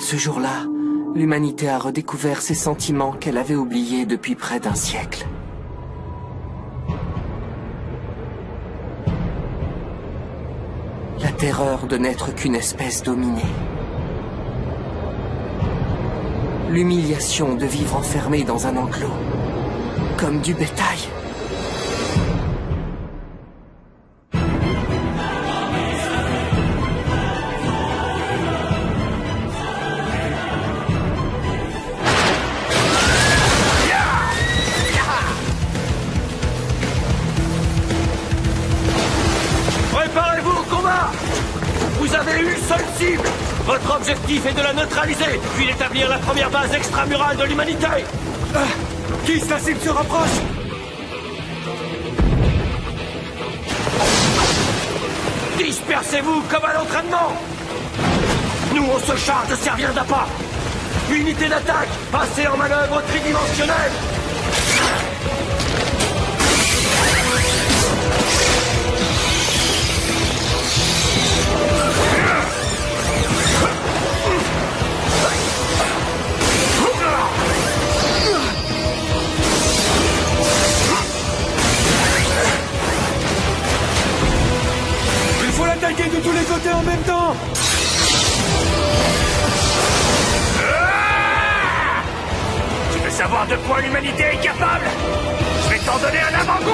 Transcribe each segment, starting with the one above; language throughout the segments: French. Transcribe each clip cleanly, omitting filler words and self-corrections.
Ce jour-là, l'humanité a redécouvert ses sentiments qu'elle avait oubliés depuis près d'un siècle. La terreur de n'être qu'une espèce dominée. L'humiliation de vivre enfermé dans un enclos, comme du bétail. Préparez-vous au combat! Vous avez une seule cible! Votre objectif est de la neutraliser, puis d'établir la première base extramurale de l'humanité! Qui la cible se rapproche? Dispersez-vous comme à l'entraînement! Nous, on se charge de servir d'appât! Unité d'attaque, passez en manœuvre tridimensionnelle! Il faut l'attaquer de tous les côtés en même temps! Tu veux savoir de quoi l'humanité est capable? Je vais t'en donner un avant-goût!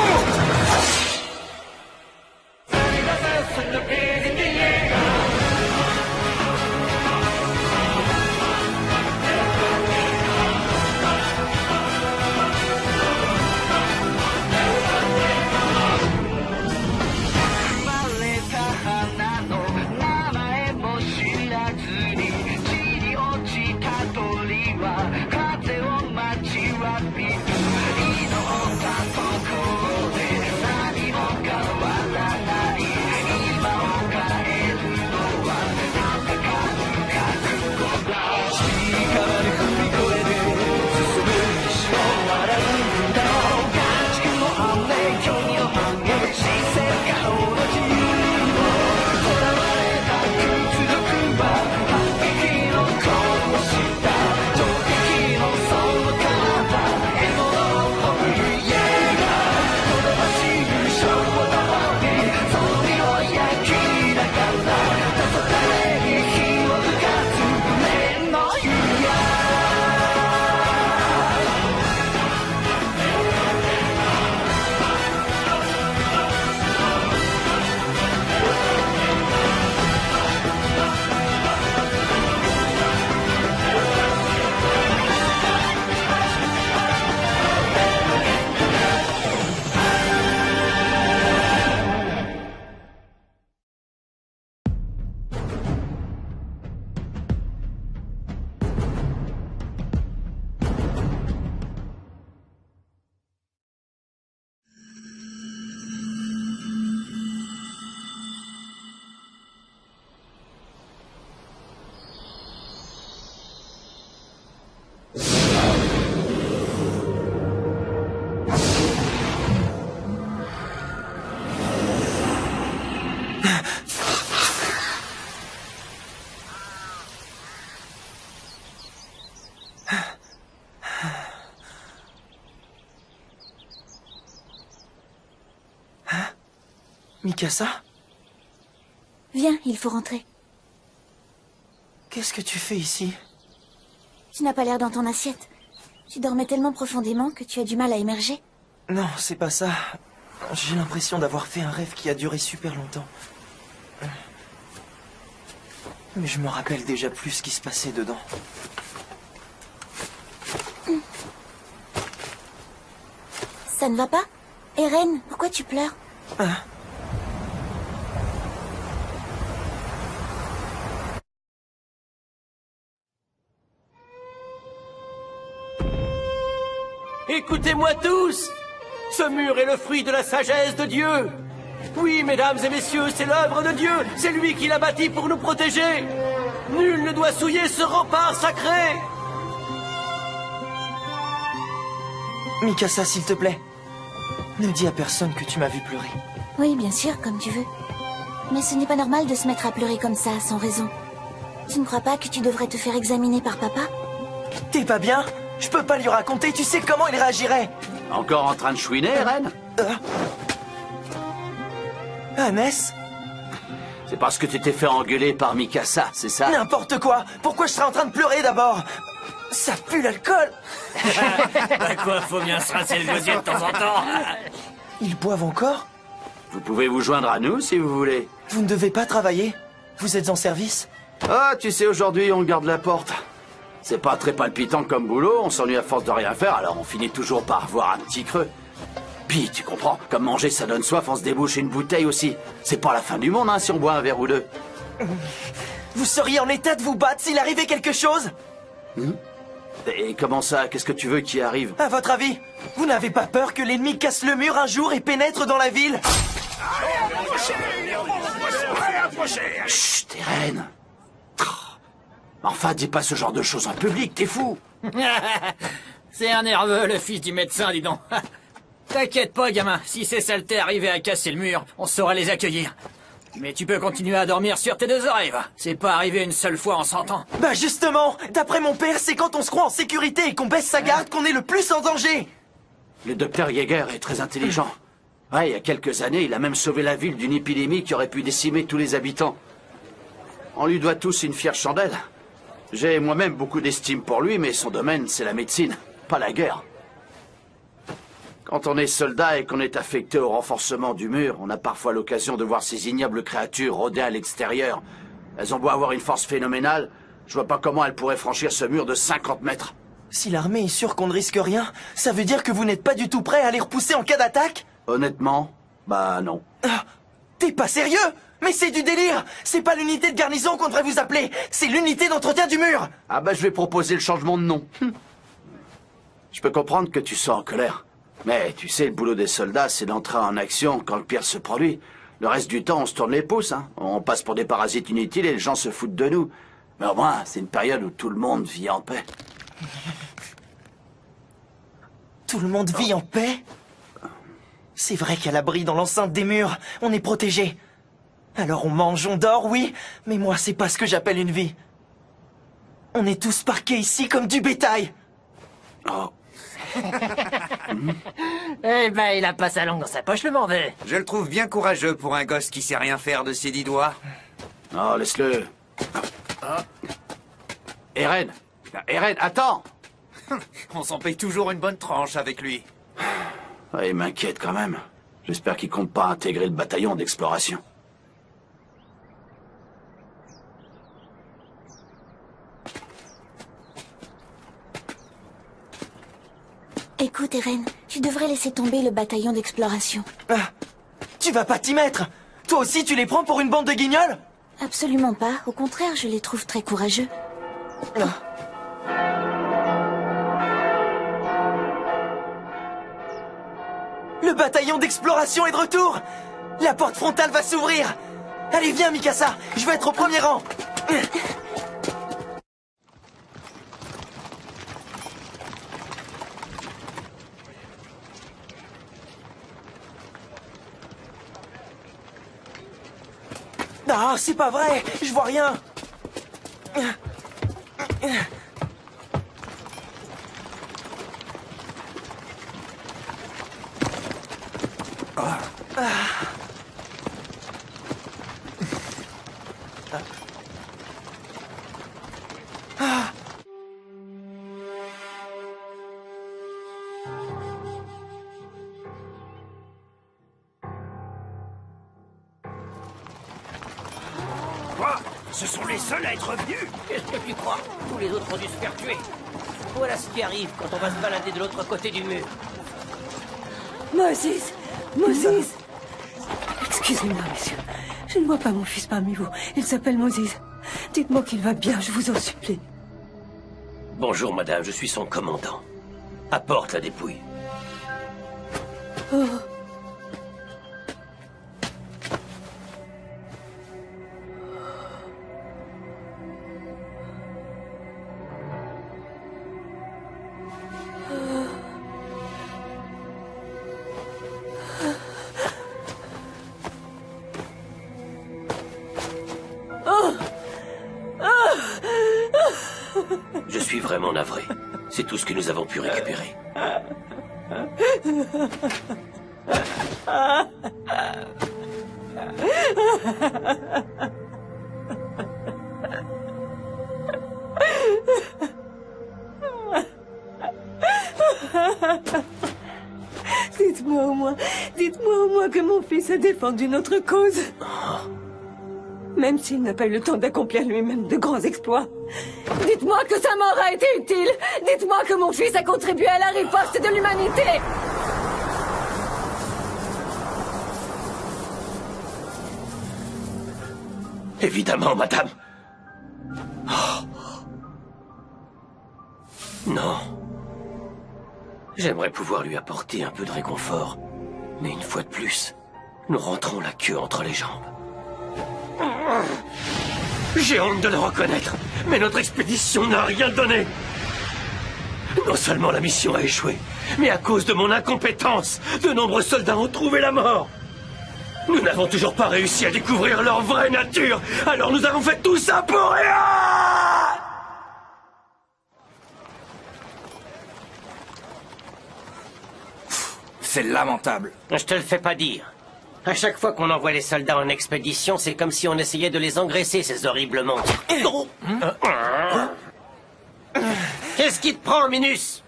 Mikasa? Viens, il faut rentrer. Qu'est-ce que tu fais ici? Tu n'as pas l'air dans ton assiette. Tu dormais tellement profondément que tu as du mal à émerger. Non, c'est pas ça. J'ai l'impression d'avoir fait un rêve qui a duré super longtemps. Mais je me rappelle déjà plus ce qui se passait dedans. Ça ne va pas? Eren, pourquoi tu pleures? Écoutez-moi tous! Ce mur est le fruit de la sagesse de Dieu! Oui, mesdames et messieurs, c'est l'œuvre de Dieu! C'est lui qui l'a bâti pour nous protéger! Nul ne doit souiller ce rempart sacré! Mikasa, s'il te plaît. Ne dis à personne que tu m'as vu pleurer. Oui, bien sûr, comme tu veux. Mais ce n'est pas normal de se mettre à pleurer comme ça, sans raison. Tu ne crois pas que tu devrais te faire examiner par papa? T'es pas bien? Je peux pas lui raconter, tu sais comment il réagirait. Encore en train de chouiner, Reine? Hannes? C'est parce que tu t'es fait engueuler par Mikasa, c'est ça? N'importe quoi. Pourquoi je serais en train de pleurer d'abord? Ça pue l'alcool. Bah quoi, faut bien se rincer le gosier de temps en temps. Ils boivent encore? Vous pouvez vous joindre à nous si vous voulez. Vous ne devez pas travailler? Vous êtes en service? Ah, tu sais, aujourd'hui, on garde la porte. C'est pas très palpitant comme boulot, on s'ennuie à force de rien faire, alors on finit toujours par avoir un petit creux. Puis, tu comprends, comme manger ça donne soif, on se débouche une bouteille aussi. C'est pas la fin du monde, hein, si on boit un verre ou deux. Vous seriez en état de vous battre s'il arrivait quelque chose? Et comment ça? Qu'est-ce que tu veux qui arrive? À votre avis, vous n'avez pas peur que l'ennemi casse le mur un jour et pénètre dans la ville? Chut, t'es reine. Enfin, dis pas ce genre de choses en public, t'es fou. C'est un nerveux, le fils du médecin, dis donc. T'inquiète pas, gamin. Si ces saletés arrivaient à casser le mur, on saurait les accueillir. Mais tu peux continuer à dormir sur tes deux oreilles, va. C'est pas arrivé une seule fois en 100 ans. Bah justement, d'après mon père, c'est quand on se croit en sécurité et qu'on baisse sa garde qu'on est le plus en danger. Le docteur Yeager est très intelligent. Ouais, il y a quelques années, il a même sauvé la ville d'une épidémie qui aurait pu décimer tous les habitants. On lui doit tous une fière chandelle. J'ai moi-même beaucoup d'estime pour lui, mais son domaine, c'est la médecine, pas la guerre. Quand on est soldat et qu'on est affecté au renforcement du mur, on a parfois l'occasion de voir ces ignobles créatures rôder à l'extérieur. Elles ont beau avoir une force phénoménale, je vois pas comment elles pourraient franchir ce mur de 50 mètres. Si l'armée est sûre qu'on ne risque rien, ça veut dire que vous n'êtes pas du tout prêt à les repousser en cas d'attaque? Honnêtement, bah non. Ah, t'es pas sérieux? Mais c'est du délire! C'est pas l'unité de garnison qu'on devrait vous appeler, c'est l'unité d'entretien du mur! Ah bah je vais proposer le changement de nom. Je peux comprendre que tu sois en colère. Mais tu sais, le boulot des soldats, c'est d'entrer en action quand le pire se produit. Le reste du temps, on se tourne les pouces, hein. On passe pour des parasites inutiles et les gens se foutent de nous. Mais au moins, c'est une période où tout le monde vit en paix. Tout le monde vit en paix? C'est vrai qu'à l'abri dans l'enceinte des murs, on est protégé. Alors on mange, on dort, oui, mais moi c'est pas ce que j'appelle une vie. On est tous parqués ici comme du bétail. Oh. Eh ben, il a pas sa langue dans sa poche, le bordel. Je le trouve bien courageux pour un gosse qui sait rien faire de ses 10 doigts. Oh, laisse-le. Eren, attends. On s'en paye toujours une bonne tranche avec lui. Ah, il m'inquiète quand même. J'espère qu'il compte pas intégrer le bataillon d'exploration. Écoute, Eren, tu devrais laisser tomber le bataillon d'exploration. Ah, tu vas pas t'y mettre. Toi aussi tu les prends pour une bande de guignols? Absolument pas. Au contraire, je les trouve très courageux. Le bataillon d'exploration est de retour. La porte frontale va s'ouvrir. Allez, viens, Mikasa. Je veux être au premier rang. Ah, c'est pas vrai. Je vois rien. Quoi? Ce sont les seuls à être venus? Qu'est-ce que tu crois? Tous les autres ont dû se faire tuer. Voilà ce qui arrive quand on va se balader de l'autre côté du mur. Moses! Moses! Excusez-moi, monsieur. Je ne vois pas mon fils parmi vous. Il s'appelle Moses. Dites-moi qu'il va bien, je vous en supplie. Bonjour, madame, je suis son commandant. Apporte la dépouille. Oh. vraiment navré. C'est tout ce que nous avons pu récupérer. Dites-moi au moins que mon fils a défendu notre cause. Même s'il n'a pas eu le temps d'accomplir lui-même de grands exploits. Dites-moi que sa mort a été utile. Dites-moi que mon fils a contribué à la riposte de l'humanité. Évidemment, madame. Oh. Non. J'aimerais pouvoir lui apporter un peu de réconfort. Mais une fois de plus, nous rentrons la queue entre les jambes. J'ai honte de le reconnaître, mais notre expédition n'a rien donné. Non seulement la mission a échoué, mais à cause de mon incompétence, de nombreux soldats ont trouvé la mort. Nous n'avons toujours pas réussi à découvrir leur vraie nature, alors nous avons fait tout ça pour rien! C'est lamentable. Je te le fais pas dire. À chaque fois qu'on envoie les soldats en expédition, c'est comme si on essayait de les engraisser, ces horribles monstres. Qu'est-ce qui te prend, Minus?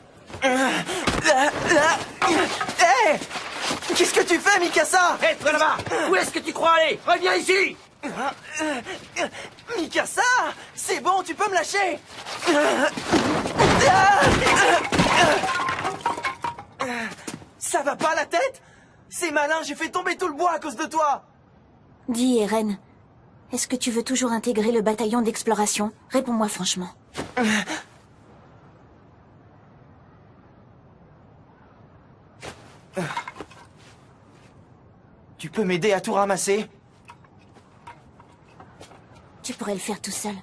Qu'est-ce que tu fais, Mikasa? Hé, toi là-bas! Où est-ce que tu crois aller? Reviens ici! Mikasa! C'est bon, tu peux me lâcher! Ça va pas la tête? C'est malin, j'ai fait tomber tout le bois à cause de toi! Dis, Eren, est-ce que tu veux toujours intégrer le bataillon d'exploration? Réponds-moi franchement. Tu peux m'aider à tout ramasser? Tu pourrais le faire tout seul.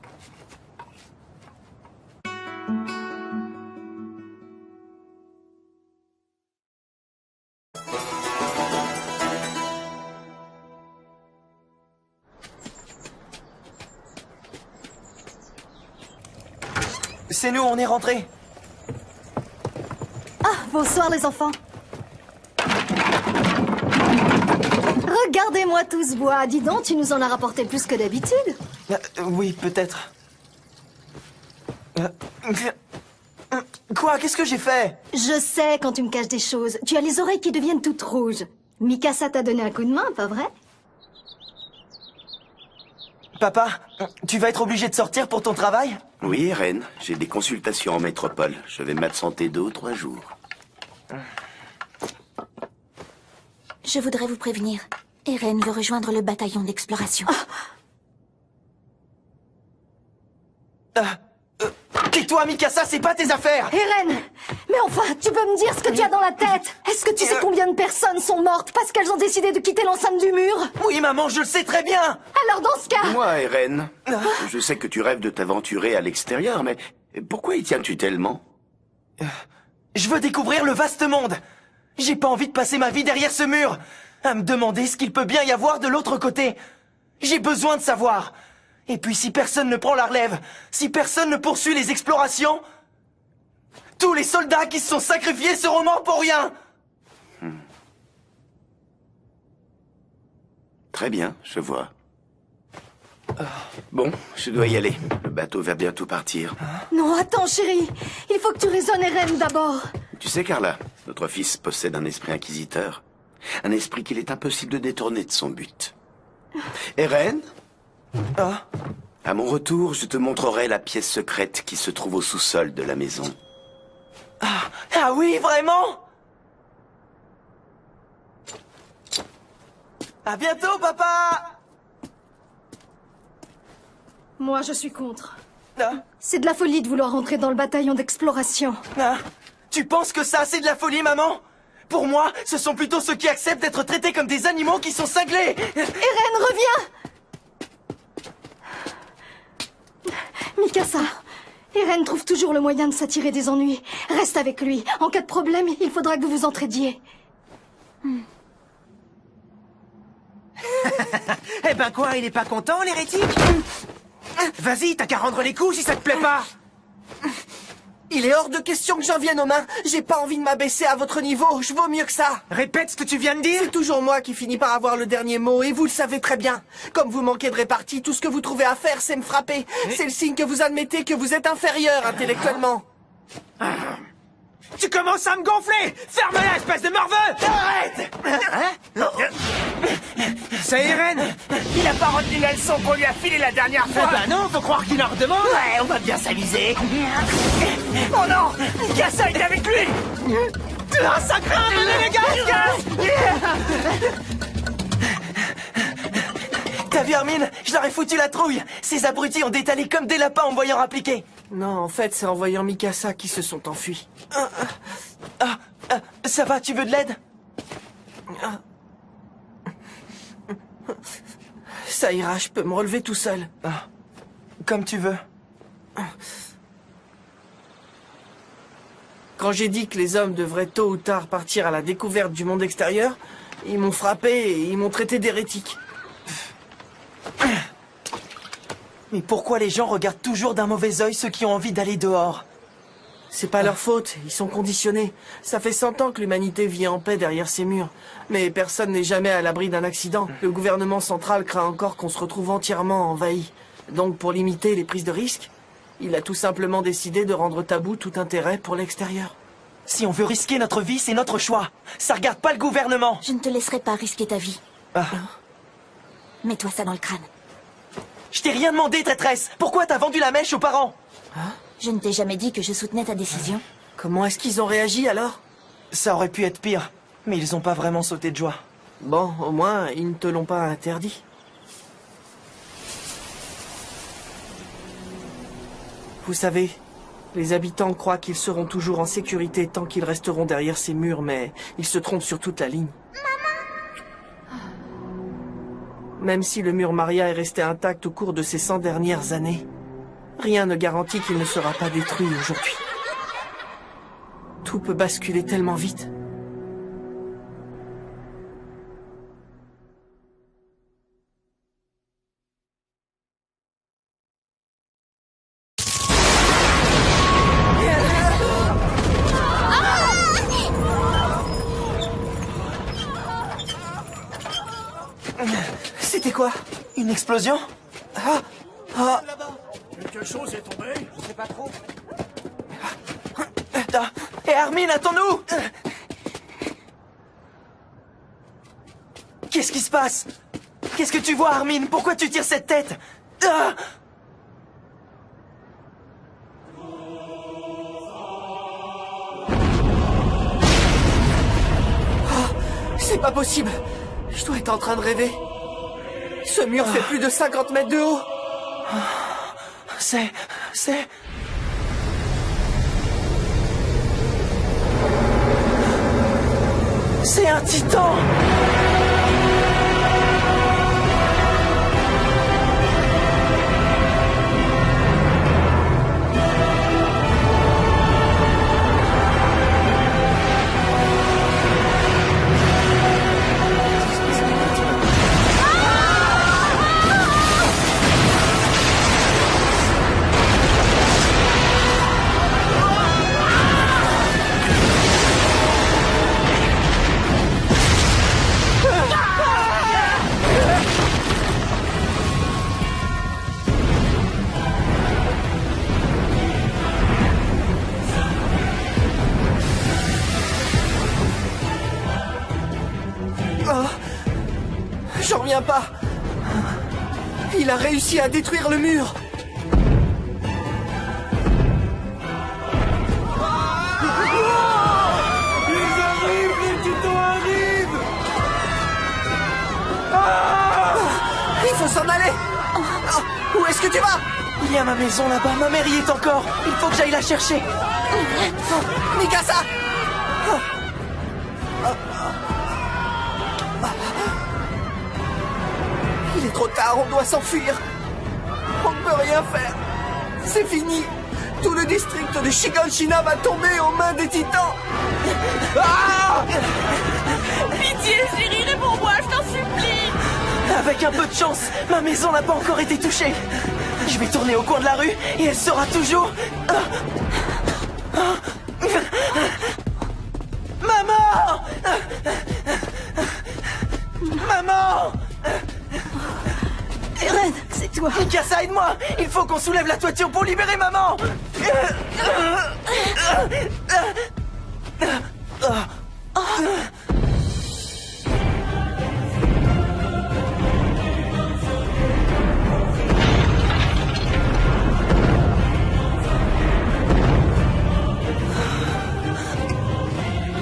C'est nous, on est rentrés. Ah, bonsoir les enfants. Regardez-moi tout ce bois. Dis donc, tu nous en as rapporté plus que d'habitude. Oui, peut-être. Quoi? Qu'est-ce que j'ai fait? Je sais quand tu me caches des choses. Tu as les oreilles qui deviennent toutes rouges. Mikasa t'a donné un coup de main, pas vrai? Papa, tu vas être obligé de sortir pour ton travail? Oui, Eren, j'ai des consultations en métropole. Je vais m'absenter 2 ou 3 jours. Je voudrais vous prévenir. Eren veut rejoindre le bataillon d'exploration. Tais-toi, Mikasa, c'est pas tes affaires! Eren! Mais enfin, tu peux me dire ce que tu as dans la tête? Est-ce que tu sais combien de personnes sont mortes parce qu'elles ont décidé de quitter l'enceinte du mur? Oui, maman, je le sais très bien! Alors dans ce cas... Moi, Eren, je sais que tu rêves de t'aventurer à l'extérieur, mais pourquoi y tiens-tu tellement? Je veux découvrir le vaste monde! J'ai pas envie de passer ma vie derrière ce mur, à me demander ce qu'il peut bien y avoir de l'autre côté. J'ai besoin de savoir. Et puis si personne ne prend la relève, si personne ne poursuit les explorations, tous les soldats qui se sont sacrifiés seront morts pour rien. Très bien, je vois. Bon, je dois y aller. Le bateau va bientôt partir. Non, attends, chérie. Il faut que tu raisonnes Eren d'abord. Tu sais, Carla, notre fils possède un esprit inquisiteur. Un esprit qu'il est impossible de détourner de son but. Eren? À mon retour, je te montrerai la pièce secrète qui se trouve au sous-sol de la maison. Ah oui, vraiment? À bientôt, papa! Moi, je suis contre. C'est de la folie de vouloir entrer dans le bataillon d'exploration. Tu penses que ça, c'est de la folie, maman? Pour moi, ce sont plutôt ceux qui acceptent d'être traités comme des animaux qui sont cinglés! Eren, reviens! Mikasa, Eren trouve toujours le moyen de s'attirer des ennuis. Reste avec lui. En cas de problème, il faudra que vous vous entraidiez. Eh ben quoi, il est pas content, l'hérétique? Vas-y, t'as qu'à rendre les coups si ça te plaît pas. Il est hors de question que j'en vienne aux mains. J'ai pas envie de m'abaisser à votre niveau. Je vaux mieux que ça. Répète ce que tu viens de dire. C'est toujours moi qui finis par avoir le dernier mot, et vous le savez très bien. Comme vous manquez de répartie, tout ce que vous trouvez à faire, c'est me frapper. C'est le signe que vous admettez que vous êtes inférieur intellectuellement. Tu commences à me gonfler. Ferme-la, espèce de morveux. Arrête. C'est Irène. Il a pas retenu la leçon qu'on lui a filée la dernière fois. Bah non, faut croire qu'il en redemande. Ouais, on va bien s'amuser. Oh non, Mikasa est avec lui. Ah, ça craint, les gars. T'as vu, Armin? Je leur ai foutu la trouille. Ces abrutis ont détalé comme des lapins en me voyant appliquer. Non, en fait, c'est en voyant Mikasa qu'ils se sont enfuis. Ça va, tu veux de l'aide? Ça ira, je peux me relever tout seul. Comme tu veux. Quand j'ai dit que les hommes devraient tôt ou tard partir à la découverte du monde extérieur, ils m'ont frappé et ils m'ont traité d'hérétique. Mais pourquoi les gens regardent toujours d'un mauvais œil ceux qui ont envie d'aller dehors? C'est pas leur faute, ils sont conditionnés. Ça fait 100 ans que l'humanité vit en paix derrière ces murs. Mais personne n'est jamais à l'abri d'un accident. Le gouvernement central craint encore qu'on se retrouve entièrement envahi. Donc pour limiter les prises de risques, il a tout simplement décidé de rendre tabou tout intérêt pour l'extérieur. Si on veut risquer notre vie, c'est notre choix. Ça regarde pas le gouvernement. Je ne te laisserai pas risquer ta vie. Mets-toi ça dans le crâne. Je t'ai rien demandé, traîtresse. Pourquoi t'as vendu la mèche aux parents? Je ne t'ai jamais dit que je soutenais ta décision. Comment est-ce qu'ils ont réagi alors? Ça aurait pu être pire, mais ils ont pas vraiment sauté de joie. Bon, au moins, ils ne te l'ont pas interdit. Vous savez, les habitants croient qu'ils seront toujours en sécurité tant qu'ils resteront derrière ces murs, mais ils se trompent sur toute la ligne. Même si le mur Maria est resté intact au cours de ces 100 dernières années, rien ne garantit qu'il ne sera pas détruit aujourd'hui. Tout peut basculer tellement vite. C'était quoi? Une explosion? Quelque chose est tombé? Je sais pas trop. Hé Armin, attends-nous! Qu'est-ce qui se passe? Qu'est-ce que tu vois, Armin? Pourquoi tu tires cette tête? C'est pas possible. Je dois être en train de rêver. Ce mur fait plus de 50 mètres de haut. C'est un titan! J'en reviens pas. Il a réussi à détruire le mur. Ils arrivent, les titans arrivent! Il faut s'en aller. Où est-ce que tu vas? Il y a ma maison là-bas, ma mère y est encore. Il faut que j'aille la chercher. Mikasa! Il est trop tard, on doit s'enfuir. On ne peut rien faire. C'est fini. Tout le district de Shiganshina va tomber aux mains des titans. Pitié, chérie, réponds-moi, je t'en supplie. Avec un peu de chance, ma maison n'a pas encore été touchée. Je vais tourner au coin de la rue et elle sera toujours... Maman! Maman! Eren, c'est toi. Mikasa, aide-moi! Il faut qu'on soulève la toiture pour libérer maman!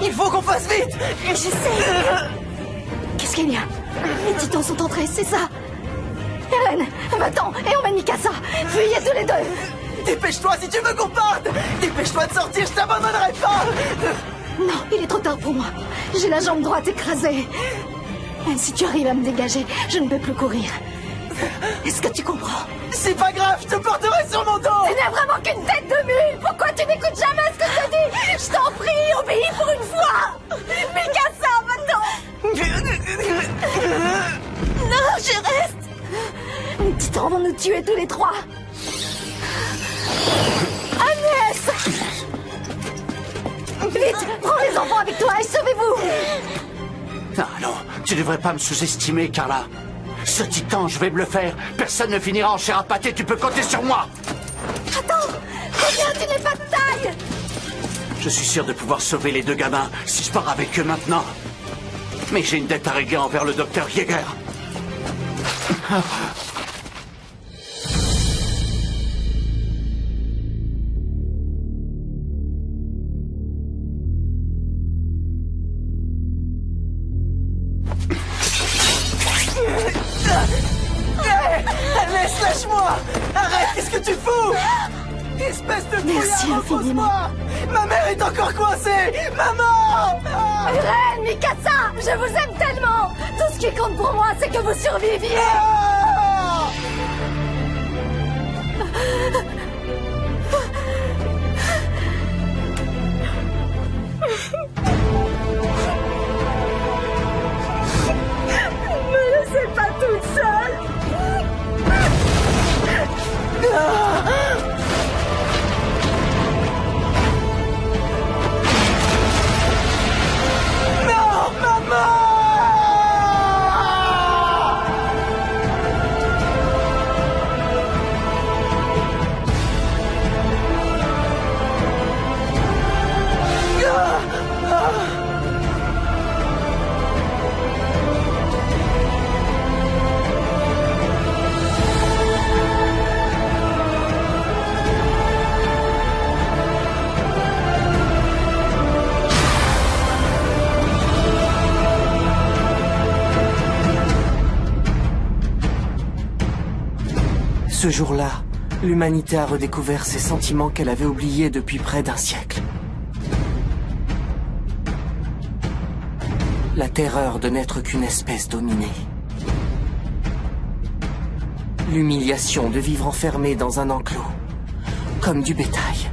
Il faut qu'on fasse vite! Je sais. Qu'est-ce qu'il y a? Les titans sont entrés, c'est ça? Eren, va-t'en et emmène Mikasa. Fuyez tous les deux. Dépêche-toi si tu veux qu'on parte! Dépêche-toi de sortir, je t'abandonnerai pas! Non, il est trop tard pour moi. J'ai la jambe droite écrasée. Même si tu arrives à me dégager, je ne peux plus courir. Est-ce que tu comprends? C'est pas grave, je te porterai sur mon dos! Tu n'as vraiment qu'une tête de mule! Pourquoi tu n'écoutes jamais ce que je te dis? Je t'en prie, obéis pour une fois! Mikasa, va-t'en! Non, je reste! Les titans vont nous tuer tous les trois! Agnès! Vite, prends les enfants avec toi et sauvez-vous! Ah non, tu devrais pas me sous-estimer, Carla. Ce titan, je vais me le faire. Personne ne finira en chair à pâté, tu peux compter sur moi. Attends! Combien tu n'es pas de taille? Je suis sûr de pouvoir sauver les deux gamins si je pars avec eux maintenant. Mais j'ai une dette à régler envers le docteur Yeager. Laisse, lâche-moi! Arrête, qu'est-ce que tu fous? Espèce de Merci infiniment. Ma mère est encore coincée! Maman! Eren, Mikasa, je vous aime tellement! Tout ce qui compte pour moi, c'est que vous surviviez! Ne me laissez pas toute seule. Non, maman! Ce jour-là, l'humanité a redécouvert ses sentiments qu'elle avait oubliés depuis près d'un siècle. La terreur de n'être qu'une espèce dominée. L'humiliation de vivre enfermé dans un enclos, comme du bétail.